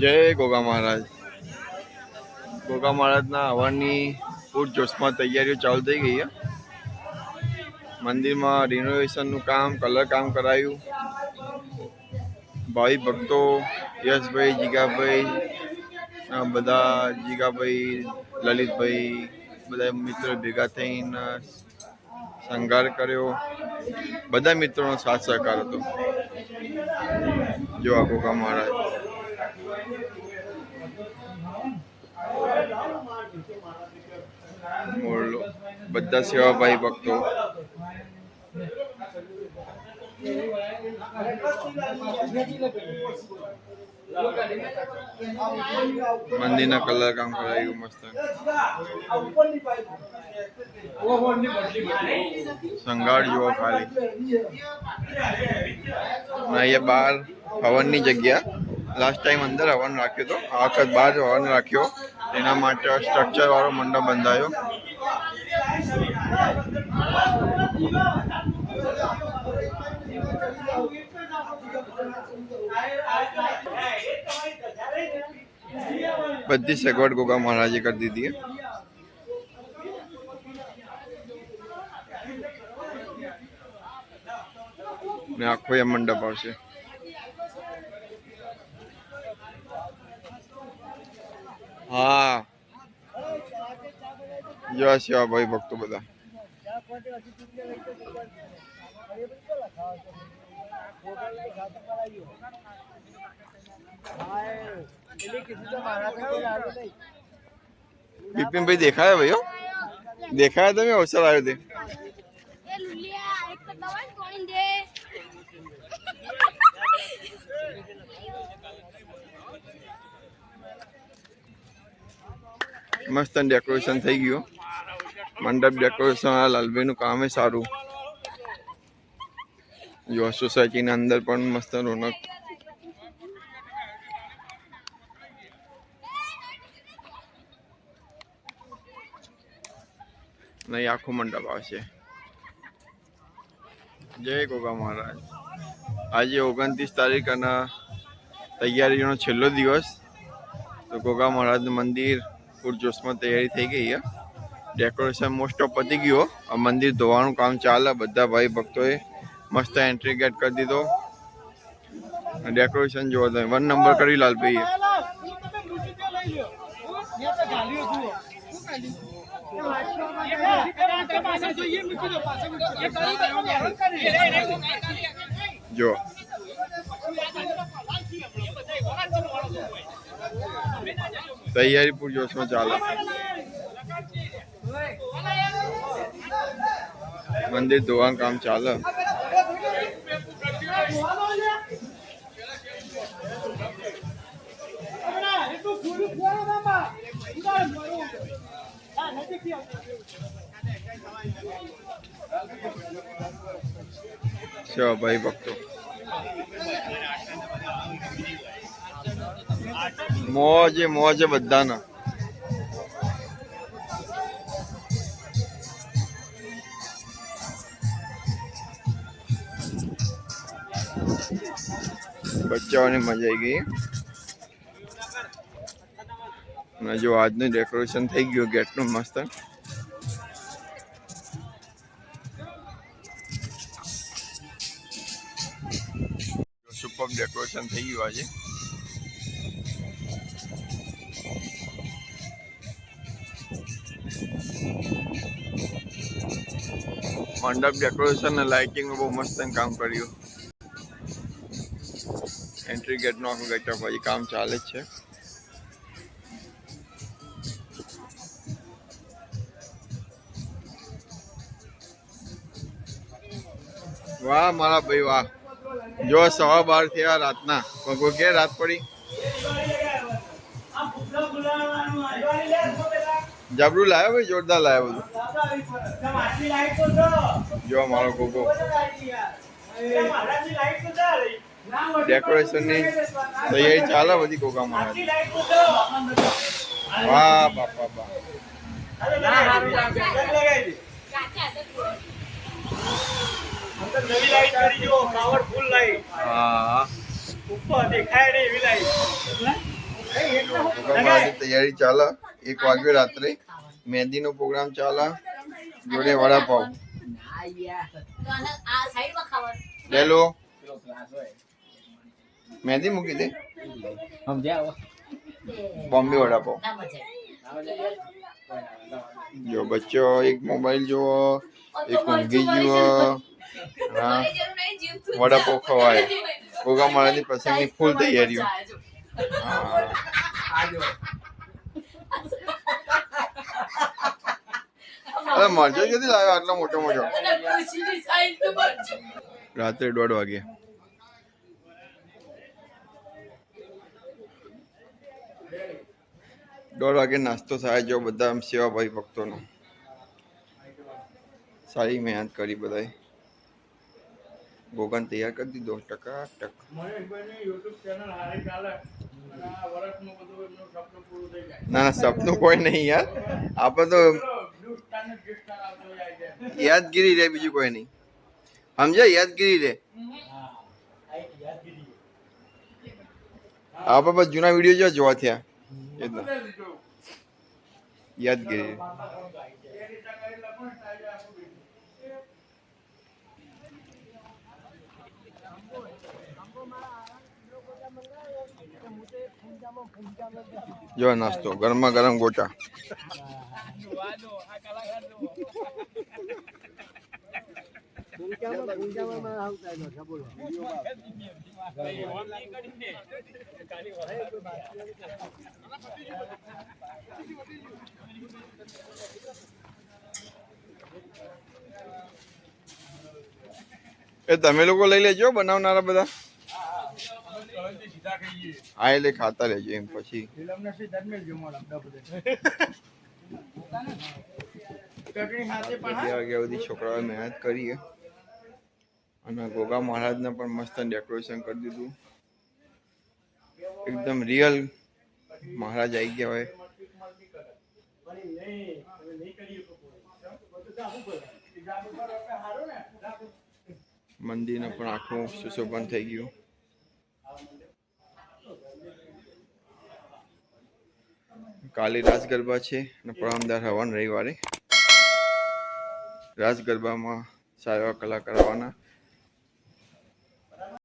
જય ગોગા મહારાજ. ગોગા મહારાજના હવનની પૂરજોશમાં તૈયારીઓ ચાલુ થઈ ગઈ છે. મંદિરમાં રિનોવેશનનું કામ, કલર કામ કરાયું. ભાઈ ભક્તો યશભાઈ, જીગાભાઈ, બધા જીગાભાઈ, લલિતભાઈ, બધા મિત્રો ભેગા થઈને શણગાર કર્યો. બધા મિત્રોનો સાથ સહકાર હતો. જો આ ગોગા મહારાજ મોરલો, બધા સેવાભાઈ ભક્તો. મંદિરના કલર કામ કરાયું મસ્ત. શણગાર જુઓ ખાલી. અહીંયા બહાર હવનની જગ્યા. લાસ્ટ ટાઈમ અંદર હવન રાખ્યો હતો, આ વખત બહાર હવન રાખ્યો. એના માટે સ્ટ્રક્ચર વાળો મંડપ બંધાયો. બધી સગવડ ગોગા મહારાજે કરી દીધી. ને આખો એ મંડપ આવશે. હા, જો સેવા ભાઈ ભક્તો બધા. બિપિનભાઈ દેખાયા ભાઈઓ, દેખાયા તમે? અવસર આવ્યો તે મસ્ત ડેકોરેશન થઈ ગયું. મંડપ ડેકોરેશન, લાલભાઈ નું કામ સારું. જો સોસાયટી ના અંદર પણ મસ્ત રોનક. નહીં આખો મંડપ આવશે. જય ગોગા મહારાજ. આજે 29 તારીખ અને તૈયારીનો છેલ્લો દિવસ. તો ગોગા મહારાજનું મંદિર પૂરજોશમાં તૈયારી થઈ ગઈ છે. ડેકોરેશન મોસ્ટ ઓફ પતી ગયો. આ મંદિર ધોવાનું કામ ચાલે. બધા ભાઈ ભક્તોએ મસ્ત એન્ટ્રી ગેટ કરી દીધો. ડેકોરેશન જોવો તમે, 1 નંબર કરી લાલભાઈએ. જો તૈયારી પૂરજોશમાં ચાલે. મંદિર ધોવાનું કામ ચાલે. ભાઈ ભક્તો મોજે મોજે બધાના. બચ્ચાઓને મજા આવી ગઈ. અને જો આજનું ડેકોરેશન થઈ ગયું ગેટનું મસ્ત. સુપર ડેકોરેશન થઈ ગયું આજે. મંડપ ડેકોરેશન અને લાઇટિંગ બહુ મસ્ત કામ કર્યું. એન્ટ્રી ગેટ નો આખો ગેટઅપ હજી કામ ચાલે જ છે. વાહ મારા ભાઈ વાહ. જો 12:15 થયા રાતના. કોઈ કે રાત પડી. જબરું લાવ્યો ભાઈ, જોરદાર લાવ્યો બધું. જો મારો ગોગો ડેકોરેશન ની તૈયારી ચાલે બધી ગોગા મહારાજ. વાહ બાપા બા. નવી લાઈટ કરી જો, પાવરફુલ લાઈટ. હા ઉપર દેખાય નહીં એવી લાઈટ. ગોગા મહારાજની તૈયારી ચાલે. 1 વાગ્યો રાત્રે મહેંદીનો પ્રોગ્રામ ચાલે. જોડે વડાપાવ લે લો. મહેંદી મૂકી દે. બોમ્બે વડાપાવ. જો બચ્ચો એક મોબાઈલ જુઓ, એક ઊંઘી જુઓ, વડાપાવ ખવાય. ગોગા મહારાજની પ્રસંગની ફૂલ તૈયારીઓ. અરે મરચો ક્યાંથી લાવ્યો આટલો મોટો મોટો? રાત્રે 1:30 વાગે. દોઢ વાગે નાસ્તો થાય. જો બધા સેવાભાવી ભક્તોનો સારી મહેનત કરી બધાએ. ગોગાને તૈયાર કરી દીધો ટકાટક. ના ના સપનું કોઈ નહીં યાર. આપણે તો યાદગીરી રે, બીજું કોઈ નહીં. સમજ્યા? યાદગીરી રે. આપણે બસ જૂના વિડીયો જોવા થયા એટલે યાદગીરી. જો નાસ્તો ગરમા ગરમ ગોટા. એ તમે લોકો લઈ લેજો બનાવનારા બધા. હા એટલે ખાતા લેજો એમ. પછી 2 વાગ્યા સુધી છોકરાઓએ મહેનત કરી અને ગોગા મહારાજને પણ મસ્ત ડેકોરેશન કરી દીધું. એકદમ રિયલ મહારાજ આવી ગયા હોય. મંદિરને પણ આખું સુશોભન થઈ ગયું. કાલે રાસ ગરબા છે અને પરમદાર હવન રવિવારે. રાસ ગરબામાં સારા એવા કલાકાર આવવાના.